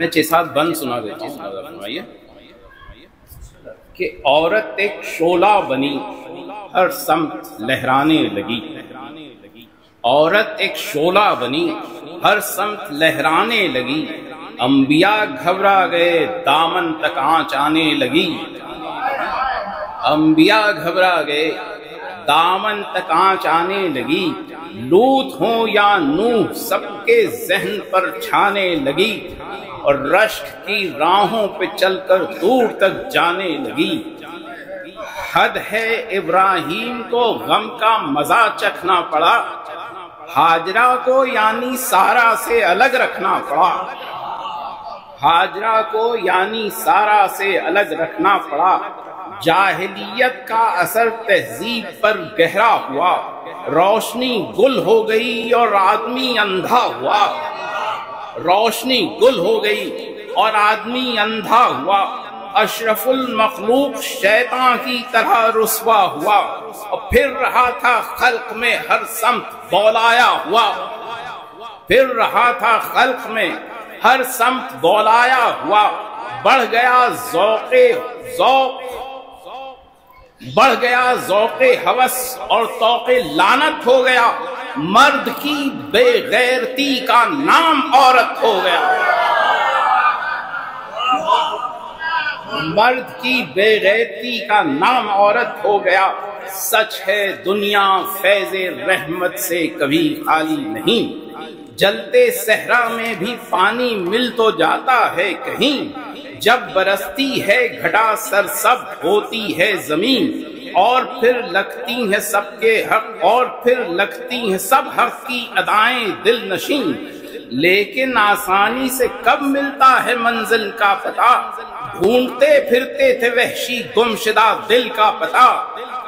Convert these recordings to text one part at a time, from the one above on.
میں 6-7 بند سنا دیتا ہوں، فرمائیے کہ عورت ایک شعلہ بنی ہر سمت لہرانے لگی، عورت ایک شعلہ بنی ہر سمت لہرانے لگی، انبیاء گھبرا گئے دامن تک آنچ آنے لگی، انبیاء گھبرا گئے دامن تک آنچ آنے لگی، لوط ہوں یا نوح سب کے ذہن پر چھانے لگی، اور رشک کی راہوں پہ چل کر دور تک جانے لگی۔ حد ہے ابراہیم کو غم کا مزہ چکھنا پڑا، ہاجرہ کو یعنی سارا سے الگ رکھنا پڑا، ہاجرہ کو یعنی سارا سے الگ رکھنا پڑا، جاہلیت کا اثر تہذیب پر گہرا ہوا، روشنی گل ہو گئی اور آدمی اندھا ہوا، روشنی گل ہو گئی اور آدمی اندھا ہوا، اشرف المخلوق شیطان کی طرح رسوا ہوا، اور پھر رہا تھا خلق میں ہر سمت بولایا ہوا، پھر رہا تھا خلق میں ہر سمت بولایا ہوا، بڑھ گیا بڑھ گیا ذوق ہوس اور طوق لعنت ہو گیا، مرد کی بے غیرتی کا نام عورت ہو گیا، مرد کی بے غیرتی کا نام عورت ہو گیا، سچ ہے دنیا فیض رحمت سے کبھی خالی نہیں، جلتے صحرا میں بھی پانی مل تو جاتا ہے کہیں، جب برستی ہے گھٹا سرسب ہوتی ہے زمین، اور پھر لگتی ہیں سب کے حق، اور پھر لگتی ہیں سب حق کی ادائیں دل نشین، لیکن آسانی سے کب ملتا ہے منزل کا پتہ، ڈھونڈتے پھرتے تھے وحشی گمشدہ دل کا پتہ،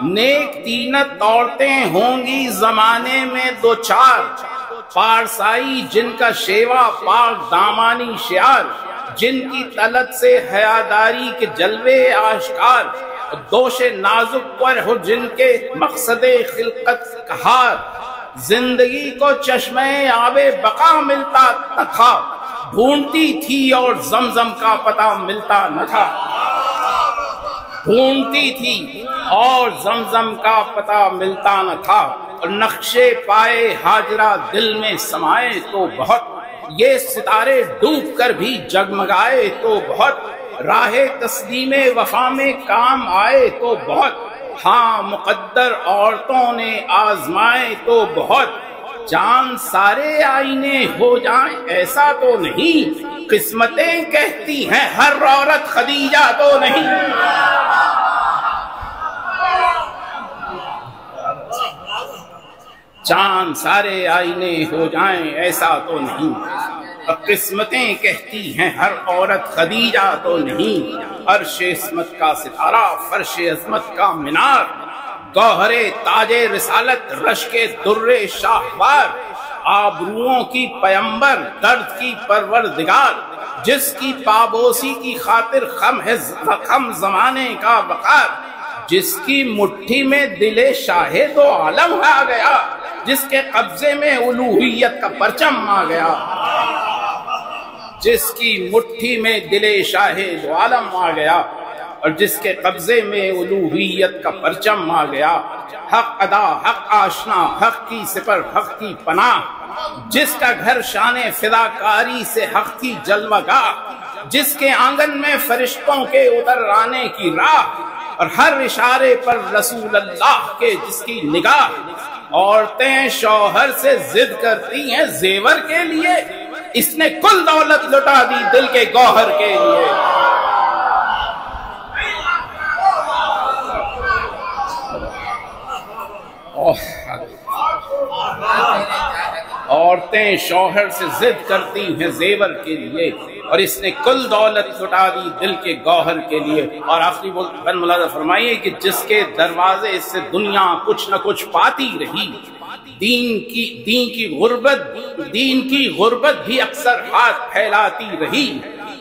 نیک دینت عورتیں ہوں گی زمانے میں دو چار، پارسائی جن کا شیوا پاک دامانی شعار، جن کی طلت سے حیاداری کے جلوے آشکار، دوش نازک پر ہو جن کے مقصد خلقت کہار، زندگی کو چشمہ آب بقا ملتا نہ تھا، ڈھونڈتی تھی اور زمزم کا پتہ ملتا نہ تھا، ڈھونڈتی تھی اور زمزم کا پتہ ملتا نہ تھا، اور نقشے پائے ہاجرہ دل میں سمائے تو بہت، یہ ستارے ڈوب کر بھی جگمگائے تو بہت، راہ تسلیم وفا میں کام آئے تو بہت، ہاں مقدر عورتوں نے آزمائے تو بہت، چاند سارے آئینے ہو جائیں ایسا تو نہیں، قسمتیں کہتی ہیں ہر عورت خدیجہ تو نہیں، چاند سارے آئینے ہو جائیں ایسا تو نہیں، قسمتیں کہتی ہیں ہر عورت خدیجہ تو نہیں، عرش عصمت کا ستارہ فرش عظمت کا مینار، گوہر تاج رسالت رشک در شاہوار، آبروؤں کی پیمبر درد کی پروردگار، جس کی پابوسی کی خاطر خم زمانے کا وقار، جس کی مٹھی میں دل شاہ دو عالم آ گیا، جس کے قبضے میں الوہیت کا پرچم آ گیا، جس کی مٹھی میں دل شاہ دو عالم آ گیا، اور جس کے قبضے میں الوہیت کا پرچم آ گیا، حق ادا حق آشنا حق کی سپر حق کی پناہ، جس کا گھر شان فداکاری سے حق کی جلوہ گاہ، جس کے آنگن میں فرشتوں کے اتر آنے کی راہ، اور ہر اشارے پر رسول اللہ کے جس کی نگاہ، عورتیں شوہر سے ضد کرتی ہیں زیور کے لیے، اس نے کل دولت لٹا دی دل کے گوہر کے لیے، عورتیں شوہر سے ضد کرتی ہیں زیور کے لیے، اور اس نے کل دولت لٹا دی دل کے گوہر کے لیے۔ اور آخری بن ملازہ فرمائیے کہ جس کے دروازے سے دنیا کچھ نہ کچھ پاتی رہی، دین کی غربت بھی اکثر ہاتھ پھیلاتی رہی،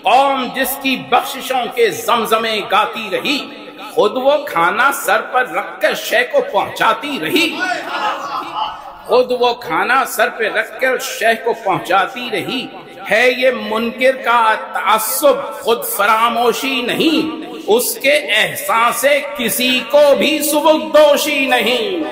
قوم جس کی بخششوں کے زمزمے گاتی رہی، خود وہ کھانا سر پر رکھ کر شے کو پہنچاتی رہی، خود وہ کھانا سر پہ رکھ کر شے کو پہنچاتی رہی، ہے یہ منکر کا تعصب خود فراموشی نہیں، اس کے احساس کسی کو بھی سبکدوشی نہیں۔